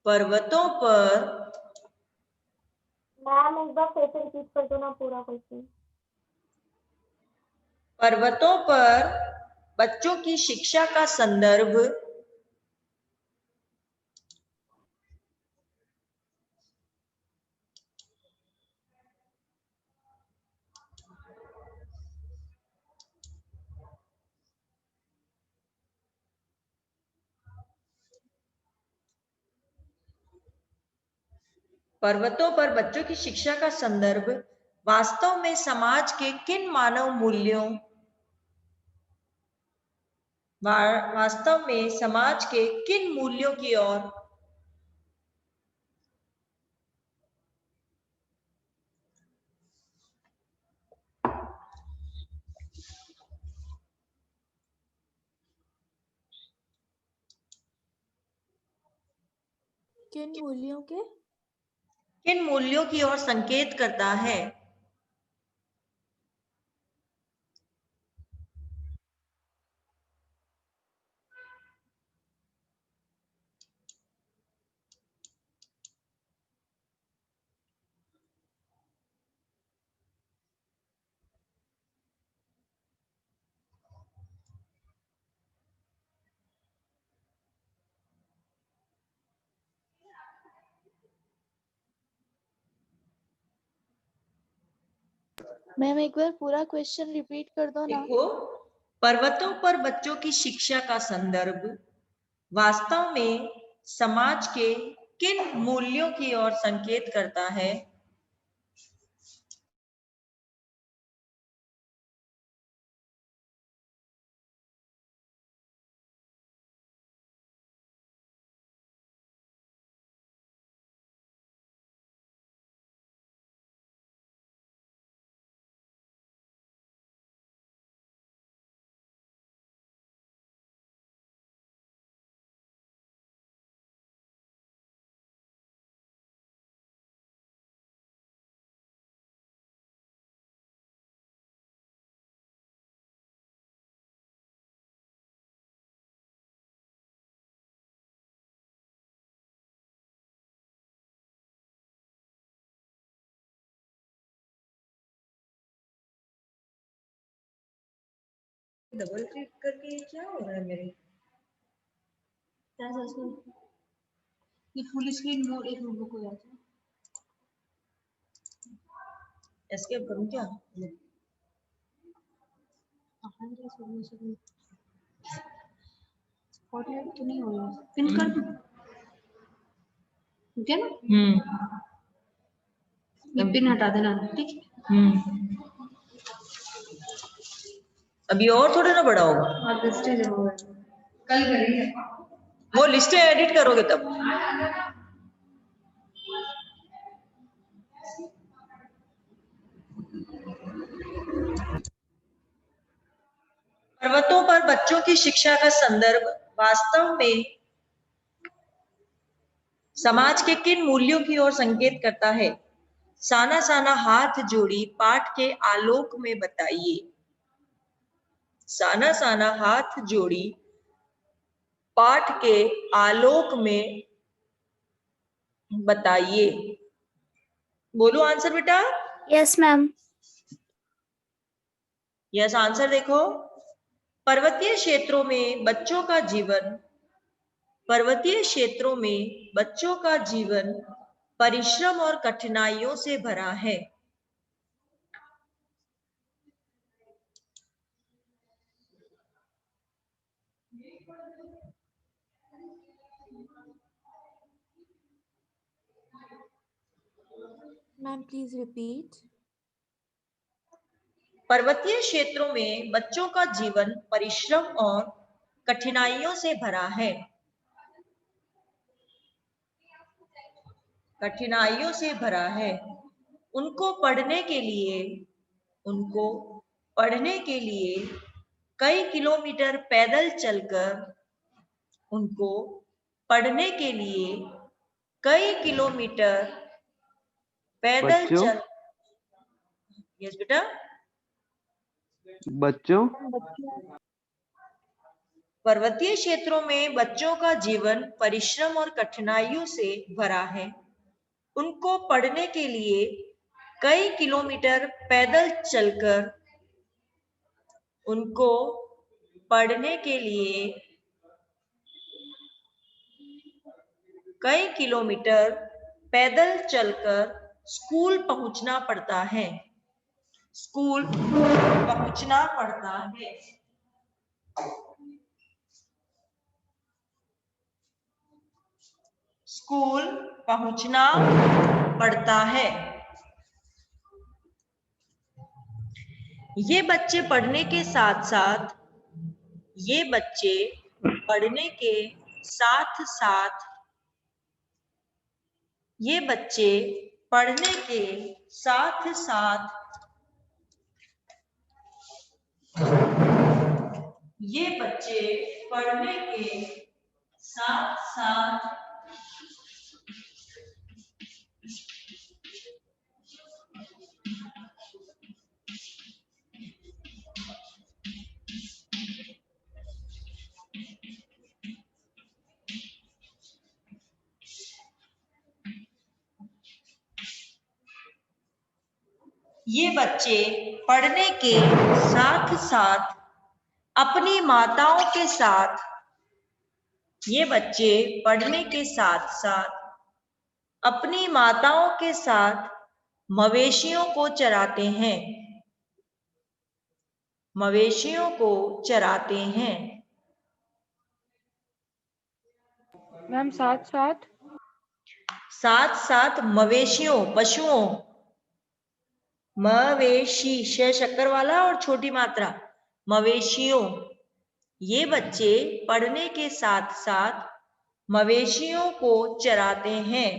पर्वतों पर मैम एक बार फिर से रिपीट कर दो ना पूरा क्वेश्चन। पर्वतों पर बच्चों की शिक्षा का संदर्भ पर्वतों पर बच्चों की शिक्षा का संदर्भ वास्तव में समाज के किन मानव मूल्यों वास्तव में समाज के किन मूल्यों की ओर किन मूल्यों की ओर संकेत करता है? मैम एक बार पूरा क्वेश्चन रिपीट कर दो ना। देखो, पर्वतों पर बच्चों की शिक्षा का संदर्भ वास्तव में समाज के किन मूल्यों की ओर संकेत करता है? डबल क्लिक करके क्या हो रहा है मेरे? क्या ये फुल स्क्रीन मोड एक मिनट को जाता है। एस्केप करूं क्या? स्पॉटलाइट तो नहीं हो रहा, पिन कर दूं? ठीक है ना? ये पिन हटा देना, ठीक है? अभी और थोड़ा ना बड़ा होगा। हाँ, लिस्टें जरूर है, कल करेंगे। वो लिस्टें एडिट करोगे तब। पर्वतों पर बच्चों की शिक्षा का संदर्भ वास्तव में समाज के किन मूल्यों की ओर संकेत करता है? साना साना हाथ जोड़ी पाठ के आलोक में बताइए। साना साना हाथ जोड़ी पाठ के आलोक में बताइए। बोलो आंसर बेटा। Yes ma'am. यस आंसर देखो। पर्वतीय क्षेत्रों में बच्चों का जीवन परिश्रम और कठिनाइयों से भरा है। Ma'am please repeat. पर्वतीय क्षेत्रों में बच्चों का जीवन परिश्रम और कठिनाइयों से भरा है। कठिनाइयों से भरा है। उनको पढ़ने के लिए कई किलोमीटर पैदल चलकर उनको पढ़ने के लिए कई किलोमीटर पैदल बच्चों चल। यस बेटा। बच्चों पर्वतीय क्षेत्रों में बच्चों का जीवन परिश्रम और कठिनाइयों से भरा है। उनको पढ़ने के लिए कई किलोमीटर पैदल चलकर उनको पढ़ने के लिए कई किलोमीटर पैदल चलकर स्कूल पहुंचना पड़ता है। स्कूल पहुंचना पड़ता है। स्कूल पहुंचना पड़ता है। ये बच्चे पढ़ने के साथ साथ ये बच्चे पढ़ने के साथ साथ ये बच्चे पढ़ने के साथ साथ ये बच्चे पढ़ने के साथ साथ ये बच्चे पढ़ने के साथ साथ अपनी माताओं के साथ ये बच्चे पढ़ने के साथ साथ अपनी माताओं के साथ मवेशियों को चराते हैं। मवेशियों को चराते हैं। मैम साथ साथ साथ साथ मवेशियों पशुओं मवेशी शक्कर वाला और छोटी मात्रा मवेशियों ये बच्चे पढ़ने के साथ साथ मवेशियों को चराते हैं।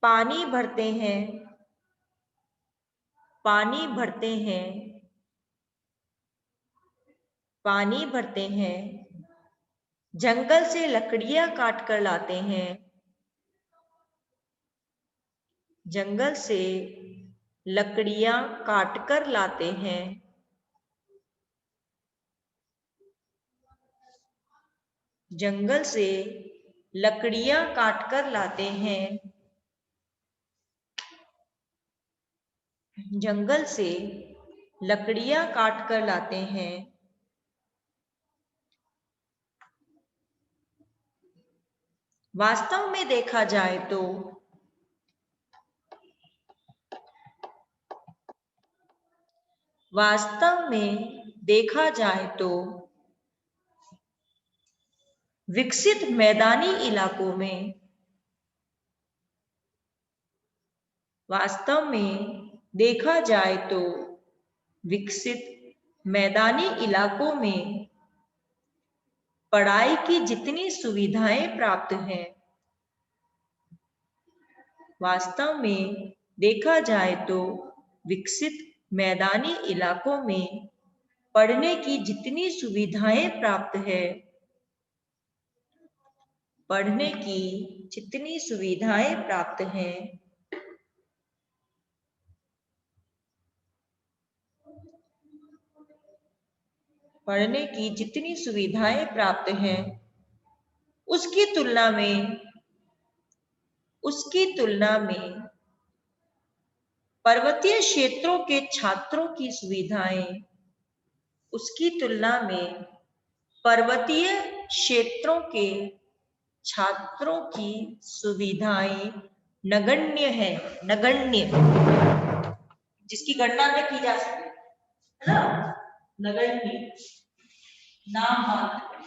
पानी भरते हैं। पानी भरते हैं। पानी भरते हैं। जंगल से लकड़ियां काट कर लाते हैं। जंगल से लकड़ियां काट कर लाते हैं। जंगल से लकड़ियां काट कर लाते हैं। जंगल से लकड़ियां काट कर लाते हैं। वास्तव में देखा जाए तो वास्तव में देखा जाए तो विकसित मैदानी इलाकों में वास्तव में देखा जाए तो विकसित मैदानी इलाकों में पढ़ाई की जितनी सुविधाएं प्राप्त हैं वास्तव में देखा जाए तो विकसित मैदानी इलाकों में पढ़ने की जितनी सुविधाएं प्राप्त है पढ़ने की जितनी सुविधाएं प्राप्त हैं पढ़ने की जितनी सुविधाएं प्राप्त हैं उसकी तुलना में पर्वतीय क्षेत्रों के छात्रों की सुविधाएं उसकी तुलना में पर्वतीय क्षेत्रों के छात्रों की सुविधाएं नगण्य है। नगण्य जिसकी गणना में की जा सके है ना। नगण्य नाम मात्र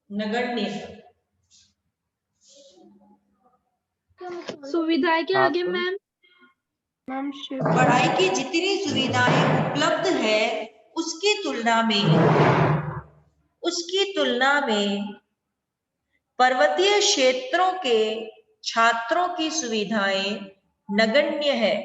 नगण्य सुविधाएं के आगे मैम मैम पढ़ाई की जितनी सुविधाएं उपलब्ध है उसकी तुलना में पर्वतीय क्षेत्रों के छात्रों की सुविधाएं नगण्य है।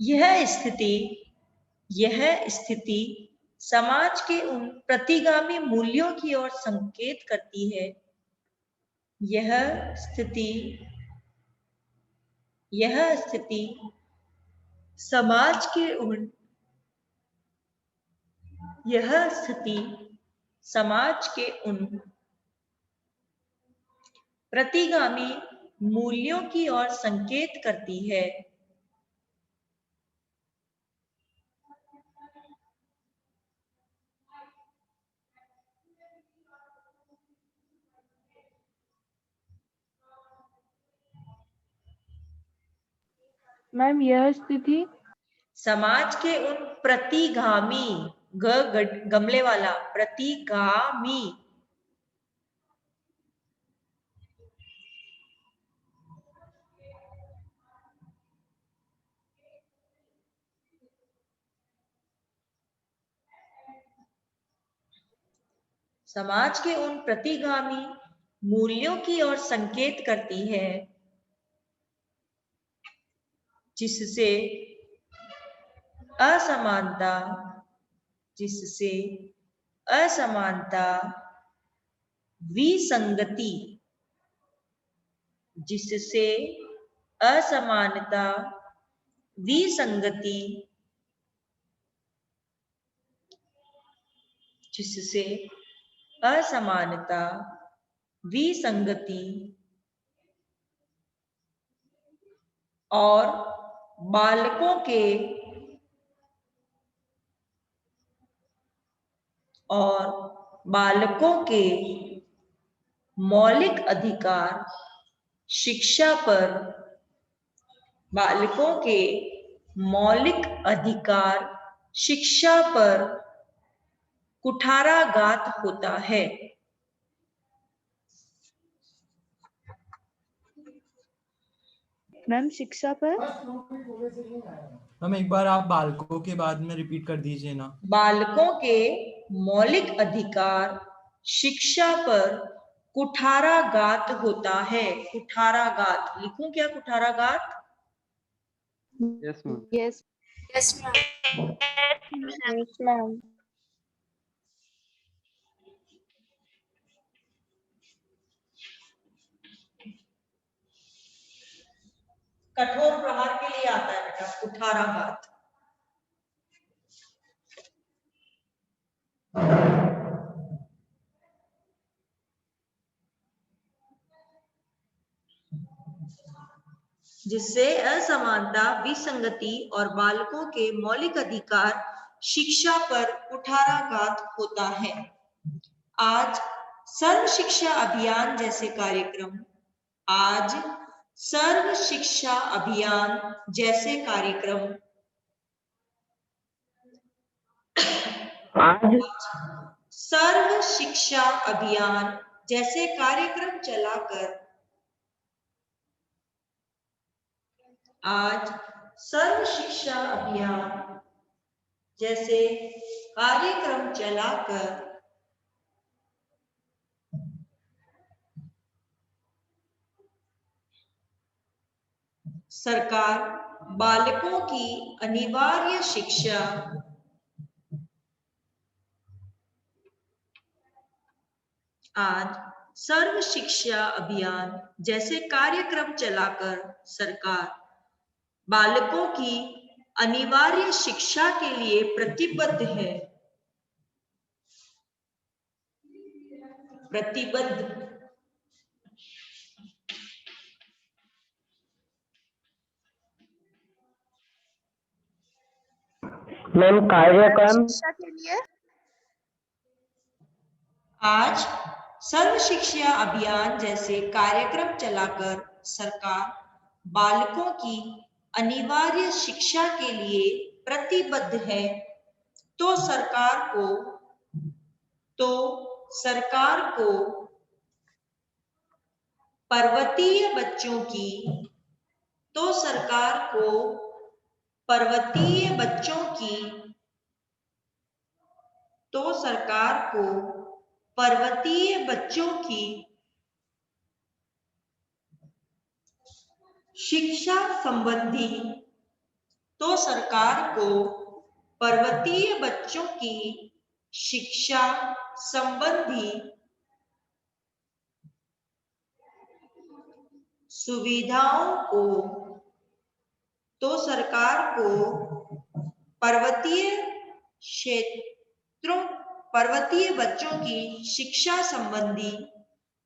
यह स्थिति समाज के उन प्रतिगामी मूल्यों की ओर संकेत करती है। यह स्थिति समाज के उन प्रतिगामी मूल्यों की ओर संकेत करती है। मैम यह स्थिति समाज के उन प्रतिगामी गमले वाला प्रतिगामी समाज के उन प्रतिगामी मूल्यों की ओर संकेत करती है जिससे असमानता, विसंगति, और बालकों के मौलिक अधिकार शिक्षा पर कुठाराघात होता है। मैम शिक्षा पर मैम एक बार आप बालकों के बाद में रिपीट कर दीजिए ना। बालकों के मौलिक अधिकार शिक्षा पर कुठाराघात होता है। कुठाराघात लिखूं क्या? कुठाराघात? Yes ma'am. Yes ma'am. कठोर प्रहार के लिए आता है बेटा कुठाराघात। जिससे असमानता, विसंगति और बालकों के मौलिक अधिकार शिक्षा पर कुठाराघात होता है। आज सर्व शिक्षा अभियान जैसे कार्यक्रम सर्व शिक्षा अभियान जैसे कार्यक्रम चलाकर सरकार बालकों की अनिवार्य शिक्षा आज सर्व शिक्षा अभियान जैसे कार्यक्रम चलाकर सरकार बालकों की अनिवार्य शिक्षा के लिए प्रतिबद्ध है। मैम कार्यक्रम शिक्षा के लिए आज सर्व शिक्षा अभियान जैसे कार्यक्रम चलाकर सरकार बालकों की अनिवार्य शिक्षा के लिए प्रतिबद्ध है। तो सरकार को पर्वतीय बच्चों की शिक्षा संबंधी तो सरकार को पर्वतीय बच्चों की शिक्षा संबंधी सुविधाओं को पर्वतीय बच्चों की शिक्षा संबंधी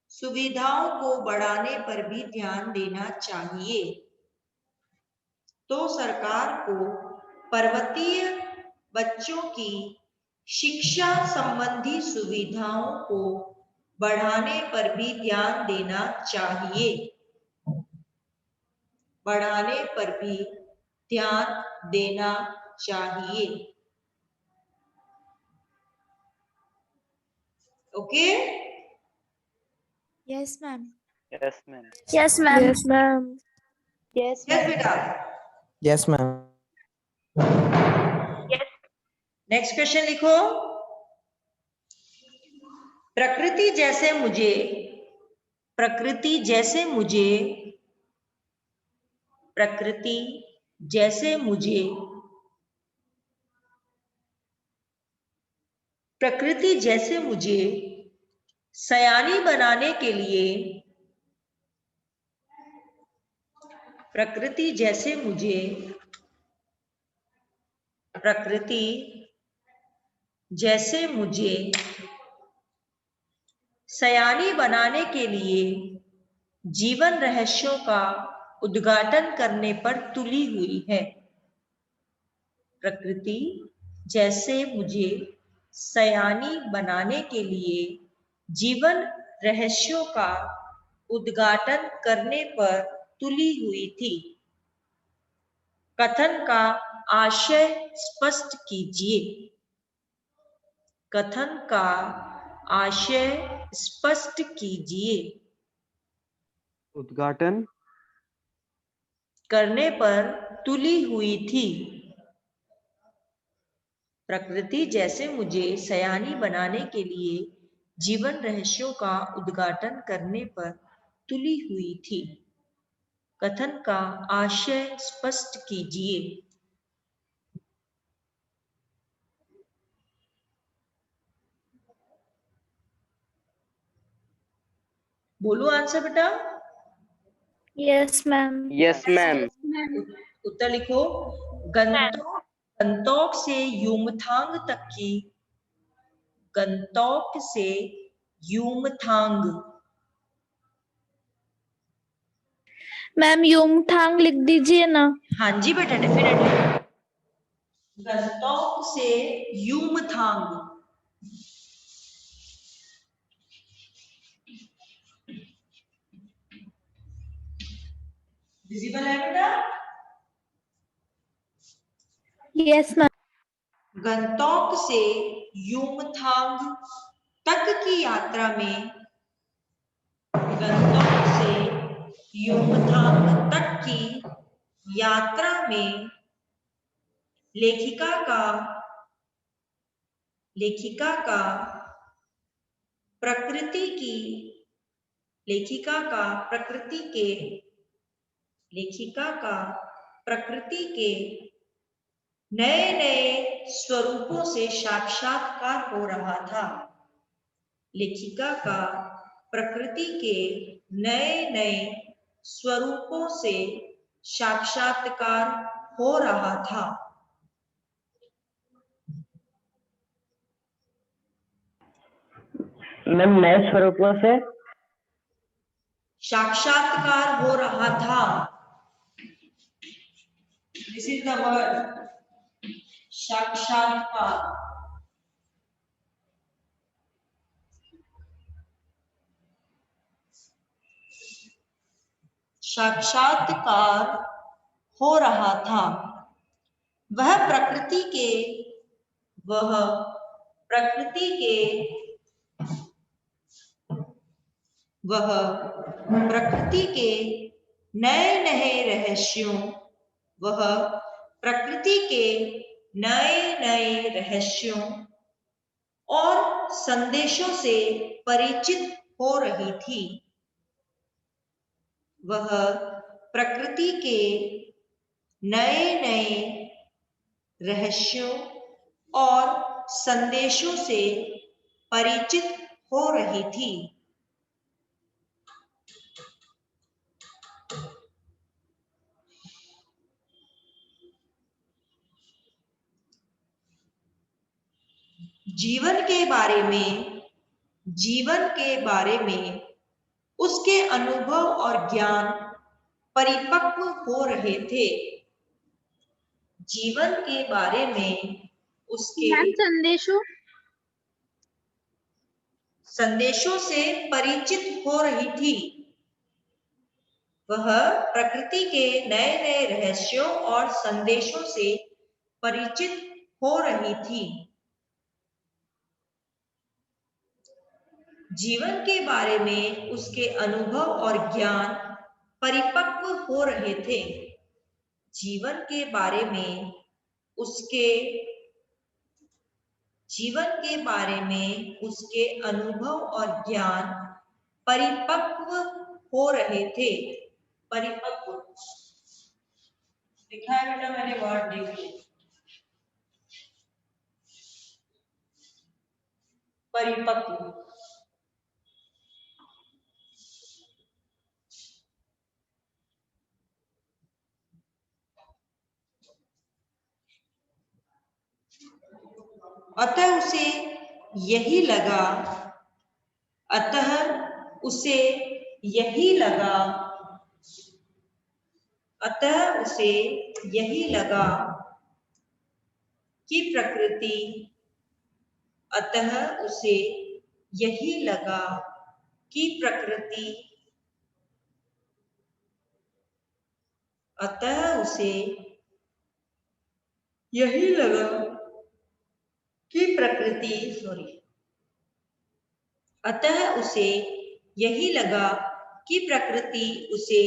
सुविधाओं को बढ़ाने पर भी ध्यान देना चाहिए। तो सरकार को पर्वतीय बच्चों की शिक्षा संबंधी सुविधाओं को बढ़ाने पर भी ध्यान देना चाहिए। बढ़ाने पर भी ध्यान देना चाहिए। Okay? Yes, ma'am. Yes, ma'am. Yes, ma'am. Yes, ma'am. Yes, yes बेटा। Yes ma'am. नेक्स्ट क्वेश्चन लिखो। प्रकृति जैसे मुझे प्रकृति जैसे मुझे सयानी बनाने के लिए सयानी बनाने के लिए जीवन रहस्यों का उद्घाटन करने पर तुली हुई है। प्रकृति जैसे मुझे सयानी बनाने के लिए जीवन रहस्यों का उद्घाटन करने पर तुली हुई थी। कथन का आशय स्पष्ट कीजिए। कथन का आशय स्पष्ट कीजिए। उद्घाटन करने पर तुली हुई थी। प्रकृति जैसे मुझे सयानी बनाने के लिए जीवन रहस्यों का उद्घाटन करने पर तुली हुई थी। कथन का आशय स्पष्ट कीजिए। बोलो आंसर बेटा। Yes, ma'am. Yes, ma'am. उत्तर लिखो। गंतोक से यूमथांग मैम युमथांग लिख दीजिए ना। हाँ जी बेटा, डेफिनेटली। गंतोक से यूमथांग। विजिबल है बेटा? Yes, ma'am. गंतोक से यूमथांग तक की यात्रा में लेखिका का प्रकृति के नए नए स्वरूपों से साक्षात्कार हो रहा था। लेखिका का प्रकृति के नए नए स्वरूपों से साक्षात्कार हो रहा था। मैम नए स्वरूपों से साक्षात्कार हो रहा था। दिस इज द वर्ड साक्षात्कार। साक्षात्कार हो रहा था। वह प्रकृति के नए नए रहस्यों और संदेशों से परिचित हो रही थी। वह प्रकृति के नए नए रहस्यों और संदेशों से परिचित हो रही थी। जीवन के बारे में उसके अनुभव और ज्ञान परिपक्व हो रहे थे। जीवन के बारे में उसके संदेशों से परिचित हो रही थी। वह प्रकृति के नए नए रहस्यों और संदेशों से परिचित हो रही थी। जीवन के बारे में उसके अनुभव और ज्ञान परिपक्व हो रहे थे। जीवन के बारे में उसके अनुभव और ज्ञान परिपक्व हो रहे थे। परिपक्व लिखा है बेटा, मैंने वर्ड देखिए, परिपक्व। अतः उसे यही लगा कि प्रकृति उसे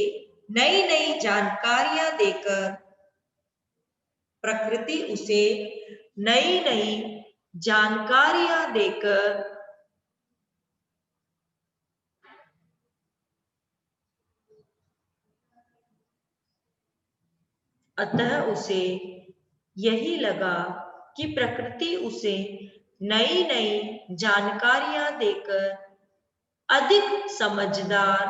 नई नई जानकारियां देकर अतः उसे यही लगा कि प्रकृति उसे नई नई जानकारियां देकर अधिक समझदार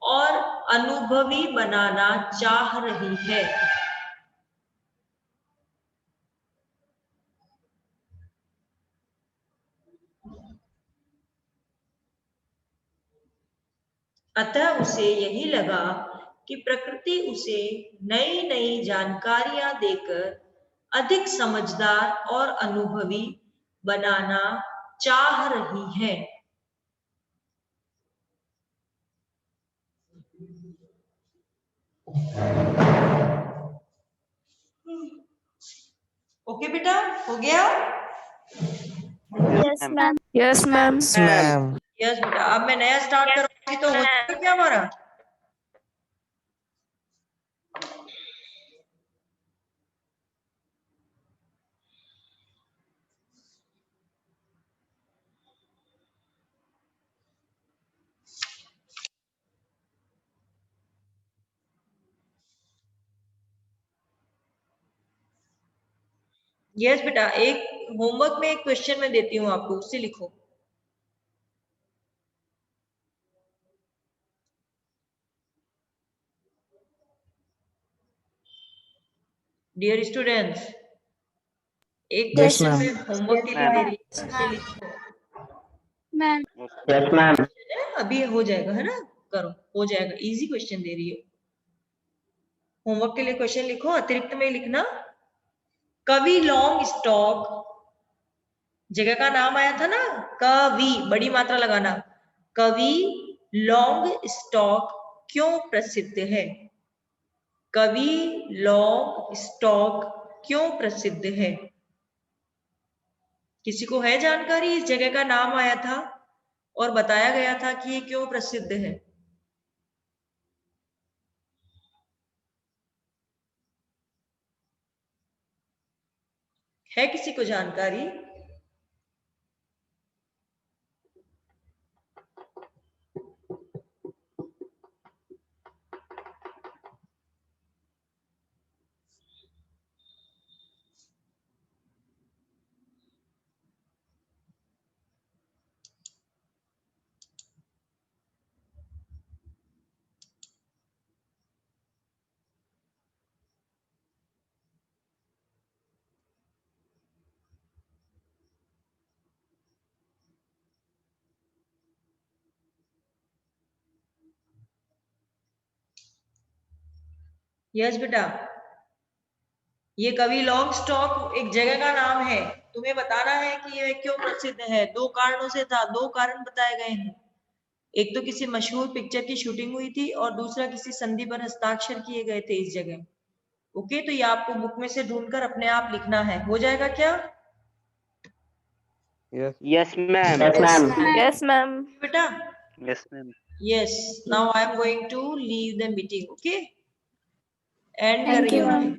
और अनुभवी बनाना चाह रही है। अतः उसे यही लगा कि प्रकृति उसे नई नई जानकारियां देकर अधिक समझदार और अनुभवी बनाना चाह रही है। ओके बेटा, हो गया? Yes, ma'am. Yes, ma'am. Ma'am. Yes बेटा, अब मैं नया स्टार्ट करूंगी तो हो जाएगा क्या हमारा? यस बेटा, एक होमवर्क में एक क्वेश्चन मैं देती हूँ आपको, उससे लिखो। डियर स्टूडेंट्स, एक Yes, क्वेश्चन ma'am. में होमवर्क के लिए दे रही हूँ, उससे लिखो। Yes, ma'am. अभी हो जाएगा, है ना? करो, हो जाएगा, इजी क्वेश्चन दे रही है। होमवर्क के लिए क्वेश्चन लिखो, अतिरिक्त में लिखना कवि लॉन्ग स्टॉक, जगह का नाम आया था ना, कवि, बड़ी मात्रा लगाना। कवि लॉन्ग स्टॉक क्यों प्रसिद्ध है? कवि लॉन्ग स्टॉक क्यों प्रसिद्ध है? किसी को है जानकारी? इस जगह का नाम आया था और बताया गया था कि ये क्यों प्रसिद्ध है। है किसी को जानकारी? यस बेटा, ये कवि लॉन्ग स्टॉक एक जगह का नाम है। तुम्हें बताना है कि यह क्यों प्रसिद्ध है। 2 कारणों से था, 2 कारण बताए गए हैं। एक तो किसी मशहूर पिक्चर की शूटिंग हुई थी और दूसरा किसी संधि पर हस्ताक्षर किए गए थे इस जगह। ओके, तो ये आपको बुक में से ढूंढकर अपने आप लिखना है। हो जाएगा क्या Yes, ma'am. Yes, ma'am. बेटा? Yes, ma'am. Yes, now I am going to leave the meeting. Okay, end Thank you, करेंगे। ma'am.